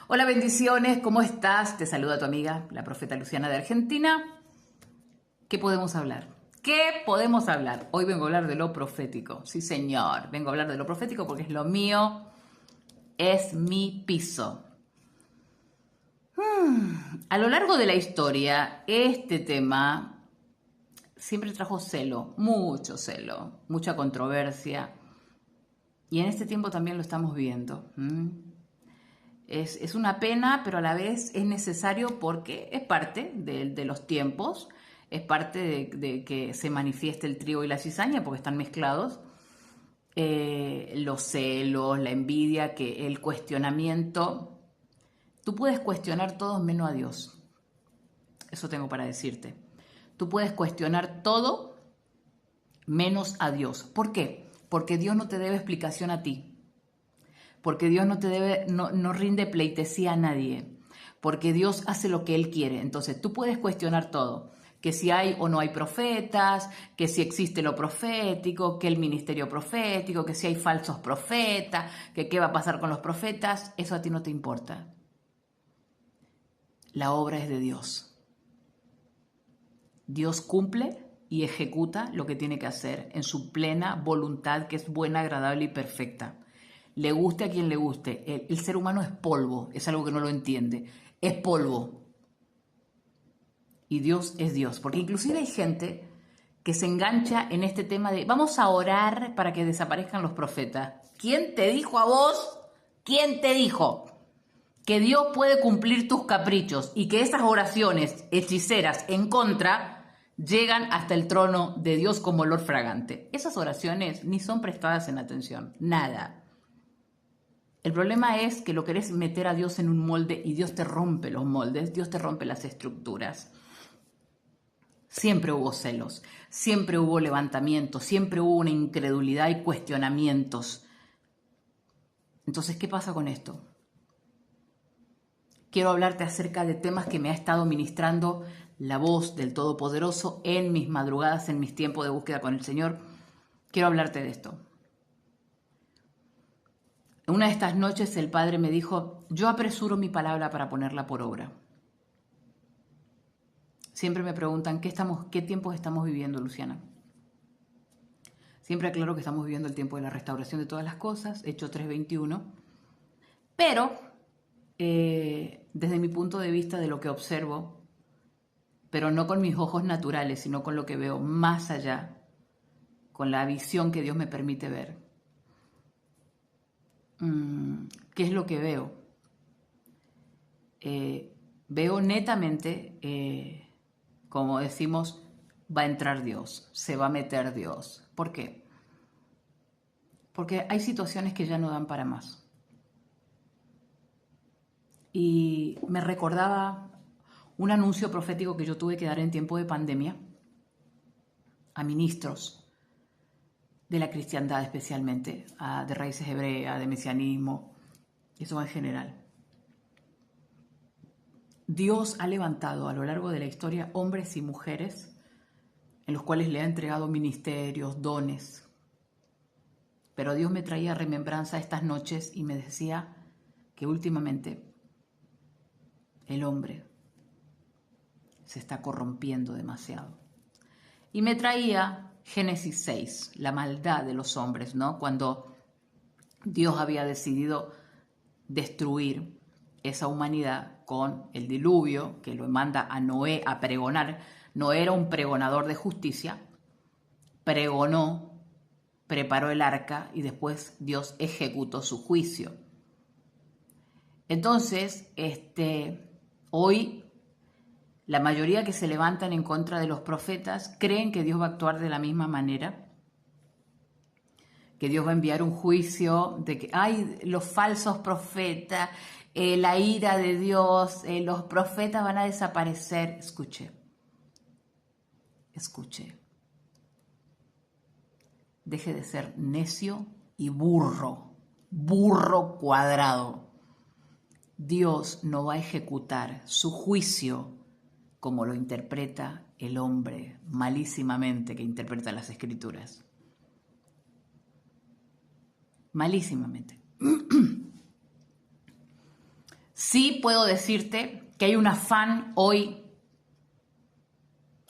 Hola, bendiciones, ¿cómo estás? Te saluda tu amiga, la profeta Luciana de Argentina. ¿Qué podemos hablar? ¿Qué podemos hablar? Hoy vengo a hablar de lo profético. Sí, señor, vengo a hablar de lo profético porque es lo mío, es mi piso. A lo largo de la historia, este tema siempre trajo celo, mucha controversia. Y en este tiempo también lo estamos viendo. Es una pena, pero a la vez es necesario porque es parte de los tiempos, es parte de que se manifieste el trigo y la cizaña porque están mezclados. Los celos, la envidia, que el cuestionamiento. Tú puedes cuestionar todo menos a Dios. Eso tengo para decirte. Tú puedes cuestionar todo menos a Dios. ¿Por qué? Porque Dios no te debe explicación a ti. Porque Dios no rinde pleitesía a nadie, porque Dios hace lo que Él quiere. Entonces tú puedes cuestionar todo, que si hay o no hay profetas, que si existe lo profético, que el ministerio profético, que si hay falsos profetas, que qué va a pasar con los profetas, eso a ti no te importa. La obra es de Dios. Dios cumple y ejecuta lo que tiene que hacer en su plena voluntad, que es buena, agradable y perfecta. Le guste a quien le guste. El ser humano es polvo, es algo que no lo entiende. Es polvo. Y Dios es Dios. Porque inclusive hay gente que se engancha en este tema de vamos a orar para que desaparezcan los profetas. ¿Quién te dijo a vos? ¿Quién te dijo que Dios puede cumplir tus caprichos y que esas oraciones hechiceras en contra llegan hasta el trono de Dios como olor fragante? Esas oraciones ni son prestadas en atención, nada. El problema es que lo querés meter a Dios en un molde y Dios te rompe los moldes, Dios te rompe las estructuras. Siempre hubo celos, siempre hubo levantamientos, siempre hubo una incredulidad y cuestionamientos. Entonces, ¿qué pasa con esto? Quiero hablarte acerca de temas que me ha estado ministrando la voz del Todopoderoso en mis madrugadas, en mis tiempos de búsqueda con el Señor. Quiero hablarte de esto. Una de estas noches el Padre me dijo, yo apresuro mi palabra para ponerla por obra. Siempre me preguntan, ¿qué tiempos estamos viviendo, Luciana? Siempre aclaro que estamos viviendo el tiempo de la restauración de todas las cosas, Hechos 3:21. Pero, desde mi punto de vista de lo que observo, pero no con mis ojos naturales, sino con lo que veo más allá, con la visión que Dios me permite ver. ¿Qué es lo que veo? Veo netamente, como decimos, va a entrar Dios, se va a meter Dios. ¿Por qué? Porque hay situaciones que ya no dan para más. Y me recordaba un anuncio profético que yo tuve que dar en tiempo de pandemia a ministros de la cristiandad especialmente, de raíces hebreas, de mesianismo, eso en general. Dios ha levantado a lo largo de la historia hombres y mujeres en los cuales le ha entregado ministerios, dones. Pero Dios me traía remembranza estas noches y me decía que últimamente el hombre se está corrompiendo demasiado. Y me traía Génesis 6, la maldad de los hombres, ¿no? Cuando Dios había decidido destruir esa humanidad con el diluvio, que lo manda a Noé a pregonar. Noé era un pregonador de justicia, pregonó, preparó el arca y después Dios ejecutó su juicio. Entonces, hoy la mayoría que se levantan en contra de los profetas creen que Dios va a actuar de la misma manera, que Dios va a enviar un juicio de que hay los falsos profetas, la ira de Dios, los profetas van a desaparecer. Escuche. Deje de ser necio y burro cuadrado. Dios no va a ejecutar su juicio como lo interpreta el hombre malísimamente que interpreta las escrituras. Malísimamente. Sí puedo decirte que hay un afán hoy,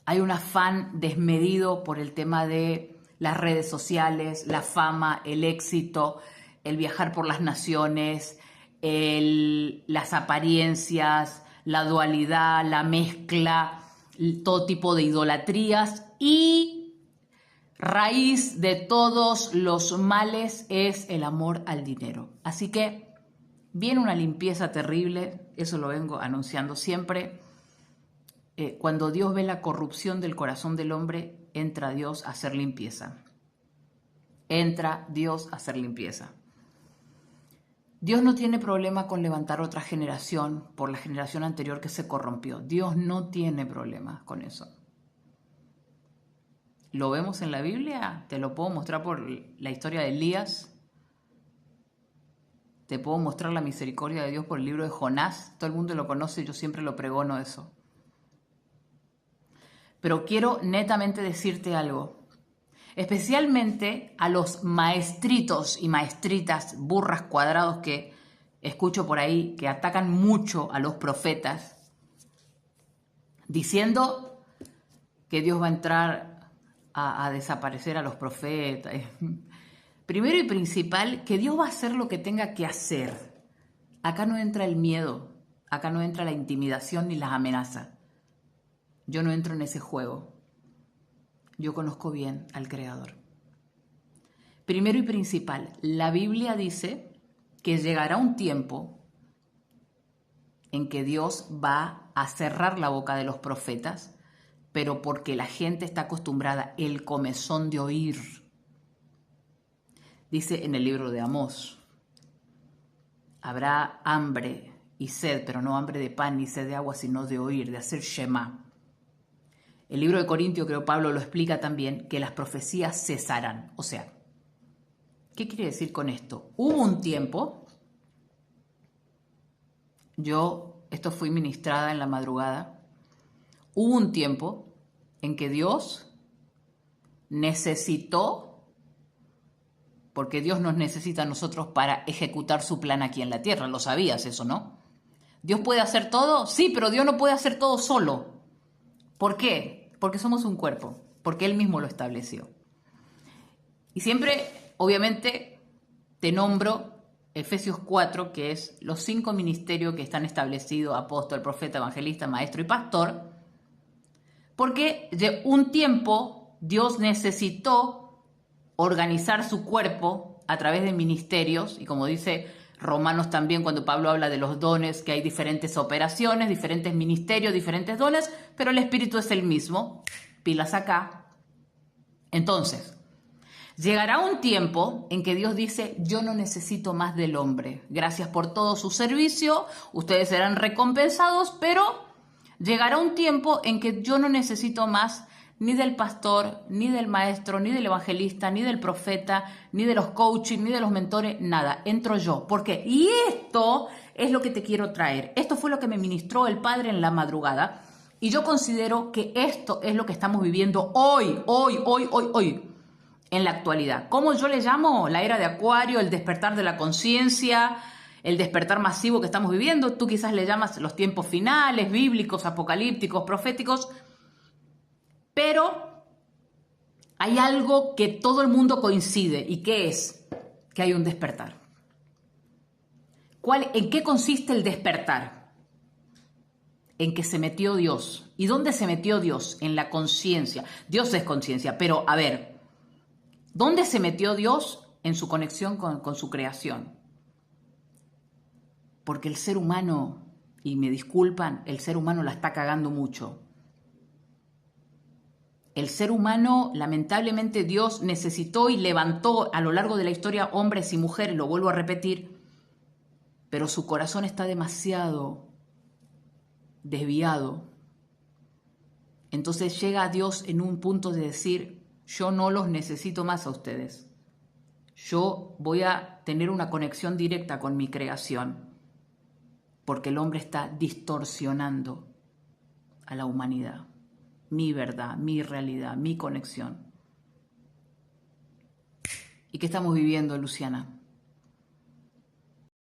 hay un afán desmedido por el tema de las redes sociales, la fama, el éxito, el viajar por las naciones, las apariencias, la dualidad, la mezcla, todo tipo de idolatrías, y raíz de todos los males es el amor al dinero. Así que viene una limpieza terrible, eso lo vengo anunciando siempre. Cuando Dios ve la corrupción del corazón del hombre, entra Dios a hacer limpieza. Entra Dios a hacer limpieza. Dios no tiene problema con levantar otra generación por la generación anterior que se corrompió. Dios no tiene problema con eso. Lo vemos en la Biblia, te lo puedo mostrar por la historia de Elías. Te puedo mostrar la misericordia de Dios por el libro de Jonás. Todo el mundo lo conoce, yo siempre lo pregono eso. Pero quiero netamente decirte algo. Especialmente a los maestritos y maestritas, burras cuadrados que escucho por ahí, que atacan mucho a los profetas, diciendo que Dios va a entrar a desaparecer a los profetas. Primero y principal, que Dios va a hacer lo que tenga que hacer. Acá no entra el miedo, acá no entra la intimidación ni las amenazas. Yo no entro en ese juego. Yo conozco bien al Creador. Primero y principal, la Biblia dice que llegará un tiempo en que Dios va a cerrar la boca de los profetas, pero porque la gente está acostumbrada el comezón de oír. Dice en el libro de Amós, habrá hambre y sed, pero no hambre de pan ni sed de agua, sino de oír, de hacer Shema. El libro de Corintios, creo Pablo lo explica también, que las profecías cesarán. O sea, ¿qué quiere decir con esto? Hubo un tiempo, esto fui ministrada en la madrugada, hubo un tiempo en que Dios necesitó, porque Dios nos necesita a nosotros para ejecutar su plan aquí en la tierra, lo sabías eso, ¿no? ¿Dios puede hacer todo? Sí, pero Dios no puede hacer todo solo. ¿Por qué? Porque somos un cuerpo, porque Él mismo lo estableció. Y siempre, obviamente, te nombro Efesios 4, que es los 5 ministerios que están establecidos: apóstol, profeta, evangelista, maestro y pastor, porque de un tiempo Dios necesitó organizar su cuerpo a través de ministerios, y como dice Romanos también, cuando Pablo habla de los dones, que hay diferentes operaciones, diferentes ministerios, diferentes dones, pero el Espíritu es el mismo. Pilas acá. Entonces, llegará un tiempo en que Dios dice: yo no necesito más del hombre. Gracias por todo su servicio, ustedes serán recompensados, pero llegará un tiempo en que yo no necesito más ni del pastor, ni del maestro, ni del evangelista, ni del profeta, ni de los coaches, ni de los mentores, nada. Entro yo. ¿Por qué? Y esto es lo que te quiero traer. Esto fue lo que me ministró el Padre en la madrugada. Y yo considero que esto es lo que estamos viviendo hoy, en la actualidad. ¿Cómo yo le llamo? La era de Acuario, el despertar de la conciencia, el despertar masivo que estamos viviendo. Tú quizás le llamas los tiempos finales, bíblicos, apocalípticos, proféticos. Pero hay algo que todo el mundo coincide. ¿Y qué es? Que hay un despertar. ¿En qué consiste el despertar? En que se metió Dios. ¿Y dónde se metió Dios? En la conciencia. Dios es conciencia, pero a ver, ¿dónde se metió Dios? En su conexión con su creación. Porque el ser humano, y me disculpan, el ser humano la está cagando mucho. El ser humano, lamentablemente, Dios necesitó y levantó a lo largo de la historia hombres y mujeres, lo vuelvo a repetir, pero su corazón está demasiado desviado. Entonces llega Dios en un punto de decir: yo no los necesito más a ustedes. Yo voy a tener una conexión directa con mi creación, porque el hombre está distorsionando a la humanidad. Mi verdad, mi realidad, mi conexión. ¿Y qué estamos viviendo, Luciana?